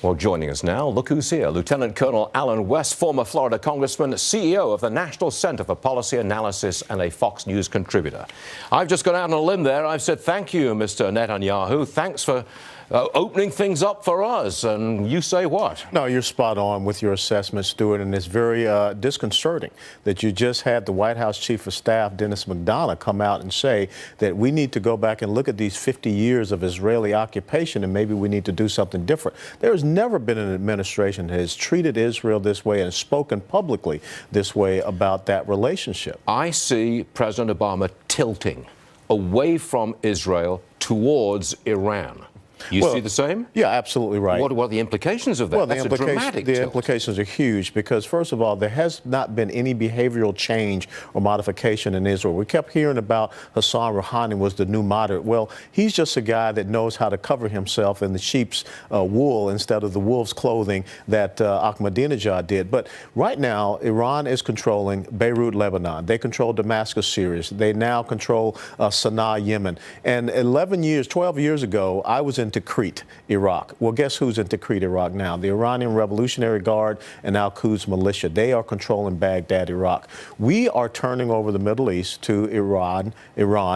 Well, joining us now, look who's here. Lieutenant Colonel Allen West, former Florida congressman, CEO of the National Center for Policy Analysis and a Fox News contributor. I've just gone out on a limb there. I've said, thank you, Mr. Netanyahu. Thanks for opening things up for us. And you say what? No, you're spot on with your assessment, Stuart, and it's very disconcerting that you just had the White House Chief of Staff, Dennis McDonough, come out and say that we need to go back and look at these 50 years of Israeli occupation and maybe we need to do something different. There has never been an administration that has treated Israel this way and spoken publicly this way about that relationship. I see President Obama tilting away from Israel towards Iran. You see the same? Yeah, absolutely right. What are the implications of that? Well, That's a dramatic the tilt. implications are huge because, first of all, there has not been any behavioral change or modification in Israel. We kept hearing about Hassan Rouhani was the new moderate. Well, he's just a guy that knows how to cover himself in the sheep's wool instead of the wolf's clothing that Ahmadinejad did. But right now, Iran is controlling Beirut, Lebanon. They control Damascus, Syria. They now control Sana'a, Yemen. And 12 years ago, I was in Tikrit, Iraq. Well, guess who's in Tikrit, Iraq now? The Iranian Revolutionary Guard and Al-Quds militia. They are controlling Baghdad, Iraq. We are turning over the Middle East to Iran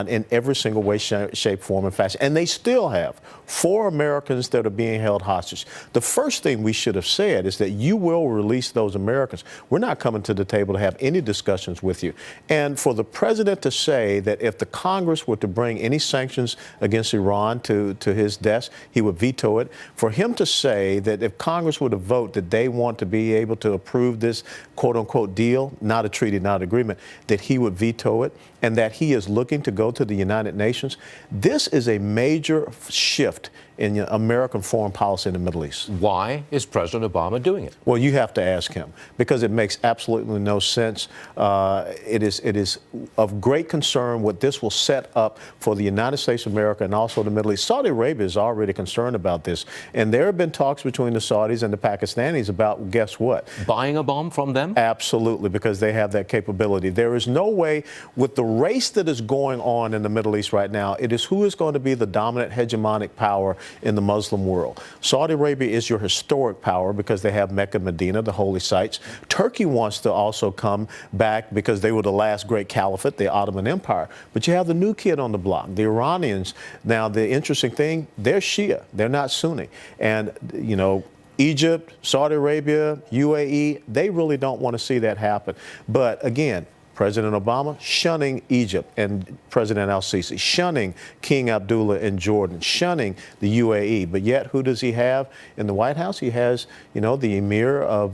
in every single way, shape, form, and fashion. And they still have 4 Americans that are being held hostage. The first thing we should have said is that you will release those Americans. We're not coming to the table to have any discussions with you. And for the president to say that if the Congress were to bring any sanctions against Iran to his desk, he would veto it. For him to say that if Congress were to vote that they want to be able to approve this quote-unquote deal, not a treaty, not an agreement, that he would veto it, and that he is looking to go to the United Nations, this is a major shift in American foreign policy in the Middle East. Why is President Obama doing it? Well, you have to ask him, because it makes absolutely no sense. It is of great concern what this will set up for the United States of America and also the Middle East. Saudi Arabia is already concerned about this, and there have been talks between the Saudis and the Pakistanis about, guess what? Buying a bomb from them? Absolutely, because they have that capability. There is no way, with the race that is going on in the Middle East right now, it is who is going to be the dominant hegemonic power in the Muslim world. Saudi Arabia is your historic power because they have Mecca, Medina, the holy sites. Turkey wants to also come back because they were the last great caliphate, the Ottoman Empire. But you have the new kid on the block, the Iranians. Now, the interesting thing, they're Shia. They're not Sunni. And, you know, Egypt, Saudi Arabia, UAE, they really don't want to see that happen. But again, President Obama shunning Egypt and President al-Sisi, shunning King Abdullah in Jordan, shunning the UAE. But yet, who does he have in the White House? He has, you know, the emir of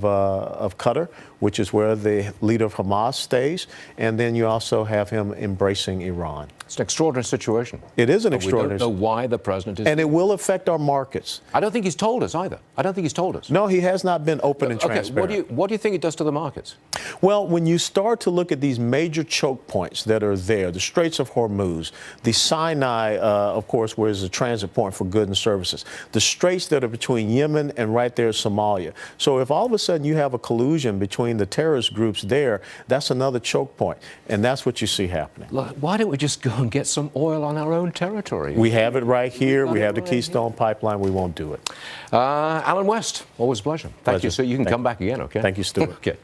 Qatar, which is where the leader of Hamas stays. And then you also have him embracing Iran. It's an extraordinary situation. It is an extraordinary situation. We don't know why the president is. And it will affect our markets. I don't think he's told us either. I don't think he's told us. No, he has not been open and transparent. Okay, what do you think it does to the markets? Well, when you start to look at these major choke points that are there, the Straits of Hormuz, the Sinai, of course, where is a transit point for goods and services, the straits that are between Yemen and right there Somalia. So if all of a sudden you have a collusion between the terrorist groups there, that's another choke point. And that's what you see happening. Look, why don't we just go and get some oil on our own territory? We have it right here. We have the Keystone Pipeline. We won't do it. Allen West, always a pleasure. Thank you. So you can come back again, okay? Thank you, Stuart. Okay.